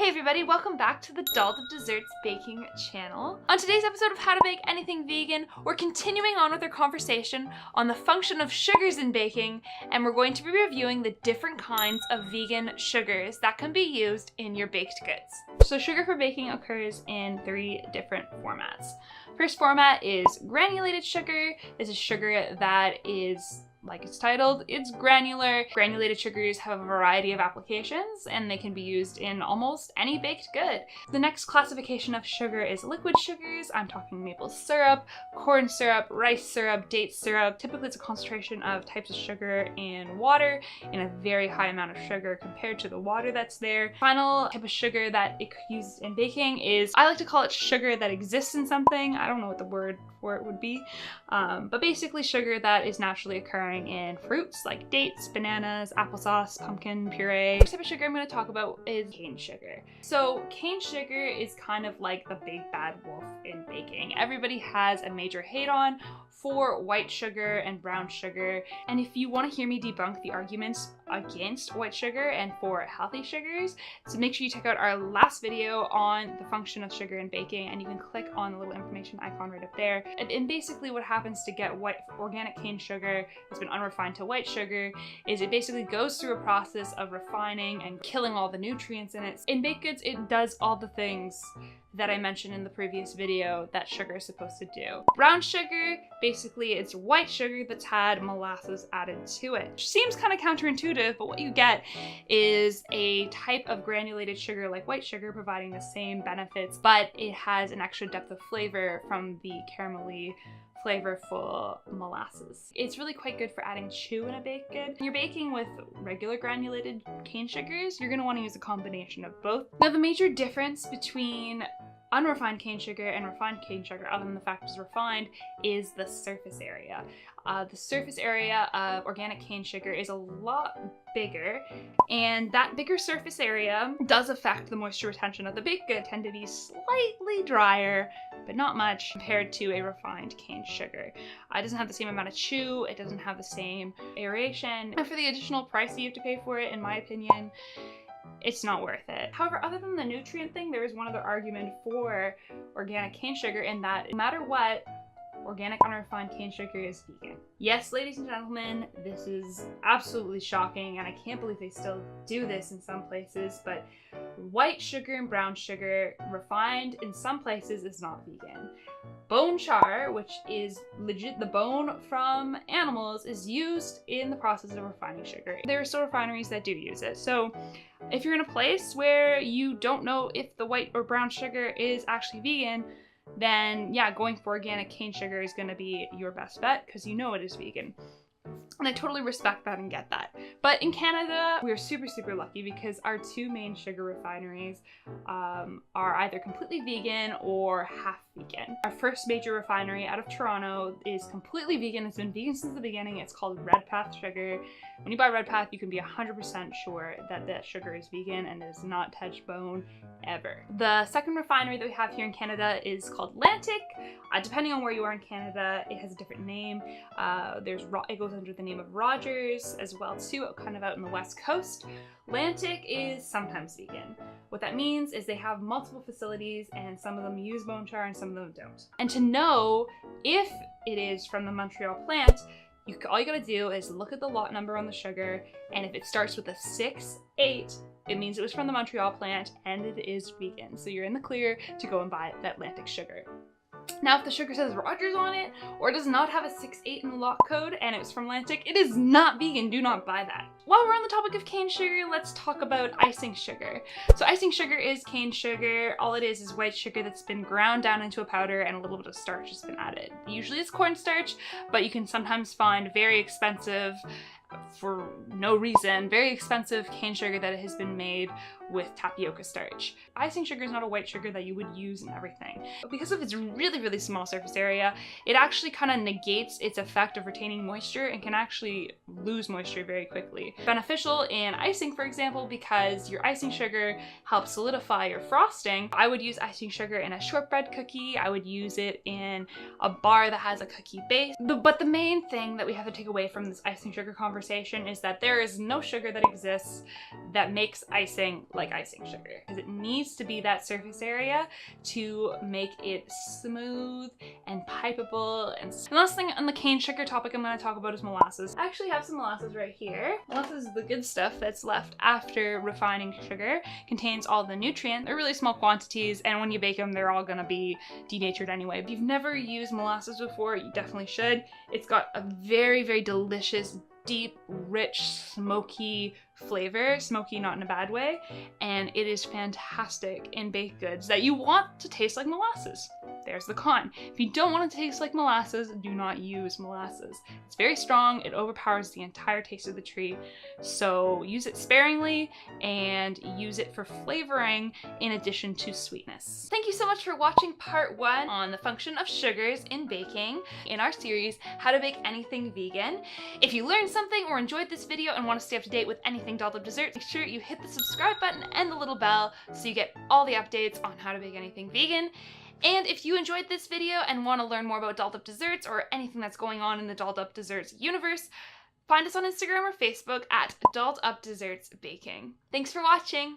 Hey everybody, welcome back to the Dolled of Desserts baking channel. On today's episode of How to Bake Anything Vegan, we're continuing on with our conversation on the function of sugars in baking, and we're going to be reviewing the different kinds of vegan sugars that can be used in your baked goods. So sugar for baking occurs in 3 different formats. First format is granulated sugar. This is sugar that is, like it's titled, it's granular. Granulated sugars have a variety of applications and they can be used in almost any baked good. The next classification of sugar is liquid sugars. I'm talking maple syrup, corn syrup, rice syrup, date syrup. Typically it's a concentration of types of sugar in water in a very high amount of sugar compared to the water that's there. Final type of sugar that it could use in baking is, I like to call it sugar that exists in something. I don't know what the word for it would be, but basically sugar that is naturally occurring in fruits like dates, bananas, applesauce, pumpkin puree. The type of sugar I'm going to talk about is cane sugar. So cane sugar is kind of like the big bad wolf in baking. Everybody has a major hate on for white sugar and brown sugar, and if you want to hear me debunk the arguments against white sugar and for healthy sugars, so make sure you check out our last video on the function of sugar in baking, and you can click on the little information icon right up there. And basically what happens to get white organic cane sugar that's been unrefined to white sugar is it basically goes through a process of refining and killing all the nutrients in it. In baked goods, it does all the things that I mentioned in the previous video that sugar is supposed to do. Brown sugar, basically it's white sugar that's had molasses added to it. Which seems kind of counterintuitive, but what you get is a type of granulated sugar like white sugar providing the same benefits, but it has an extra depth of flavor from the caramelly flavorful molasses. It's really quite good for adding chew in a baked good. When you're baking with regular granulated cane sugars, you're gonna want to use a combination of both. Now the major difference between unrefined cane sugar and refined cane sugar, other than the fact it's refined, is the surface area. The surface area of organic cane sugar is a lot bigger, and that bigger surface area does affect the moisture retention of the baked good. Tend to be slightly drier, but not much compared to a refined cane sugar. It doesn't have the same amount of chew, it doesn't have the same aeration, and for the additional price that you have to pay for it, in my opinion, it's not worth it. However, other than the nutrient thing, there is one other argument for organic cane sugar in that no matter what, organic unrefined cane sugar is vegan. Yes, ladies and gentlemen, this is absolutely shocking and I can't believe they still do this in some places, but white sugar and brown sugar refined in some places is not vegan. Bone char, which is legit the bone from animals, is used in the process of refining sugar. There are still refineries that do use it. So if you're in a place where you don't know if the white or brown sugar is actually vegan, then yeah, going for organic cane sugar is going to be your best bet because you know it is vegan. And I totally respect that and get that. But in Canada, we're super lucky because our 2 main sugar refineries are either completely vegan or half vegan. Our first major refinery out of Toronto is completely vegan. It's been vegan since the beginning. It's called Redpath Sugar. When you buy Redpath, you can be 100% sure that the sugar is vegan and does not touch bone ever. The second refinery that we have here in Canada is called Lantic. Depending on where you are in Canada, it has a different name. It goes under the name of Rogers as well too, kind of out in the west coast. Lantic is sometimes vegan. What that means is they have multiple facilities and some of them use bone char and some of them don't. And to know if it is from the Montreal plant, all you gotta do is look at the lot number on the sugar, and if it starts with a 6, 8, it means it was from the Montreal plant and it is vegan. So you're in the clear to go and buy that Lantic sugar. Now, if the sugar says Rogers on it, or does not have a 6-8 in the lot code, and it's from Lantic, it is not vegan. Do not buy that. While we're on the topic of cane sugar, let's talk about icing sugar. So icing sugar is cane sugar. All it is white sugar that's been ground down into a powder and a little bit of starch has been added. Usually it's cornstarch, but you can sometimes find very expensive, for no reason, very expensive cane sugar that has been made with tapioca starch. Icing sugar is not a white sugar that you would use in everything. But because of its really small surface area, it actually kind of negates its effect of retaining moisture and can actually lose moisture very quickly. Beneficial in icing, for example, because your icing sugar helps solidify your frosting. I would use icing sugar in a shortbread cookie. I would use it in a bar that has a cookie base. But the main thing that we have to take away from this icing sugar conversation conversation is that there is no sugar that exists that makes icing like icing sugar, because it needs to be that surface area to make it smooth and pipeable. And the last thing on the cane sugar topic I'm going to talk about is molasses. I actually have some molasses right here. Molasses is the good stuff that's left after refining sugar. Contains all the nutrients. They're really small quantities, and when you bake them, they're all going to be denatured anyway. If you've never used molasses before, you definitely should. It's got a very, very delicious, deep, rich, smoky flavor. Smoky not in a bad way. And it is fantastic in baked goods that you want to taste like molasses. There's the con. If you don't want it to taste like molasses, do not use molasses. It's very strong. It overpowers the entire taste of the treat. So use it sparingly and use it for flavoring in addition to sweetness. Thank you so much for watching part 1 on the function of sugars in baking in our series, How to Bake Anything Vegan. If you learned something or enjoyed this video and want to stay up to date with anything Dolled Up Desserts, make sure you hit the subscribe button and the little bell so you get all the updates on how to bake anything vegan. And if you enjoyed this video and want to learn more about Dolled Up Desserts or anything that's going on in the Dolled Up Desserts universe, find us on Instagram or Facebook at Dolled Up Desserts Baking. Thanks for watching!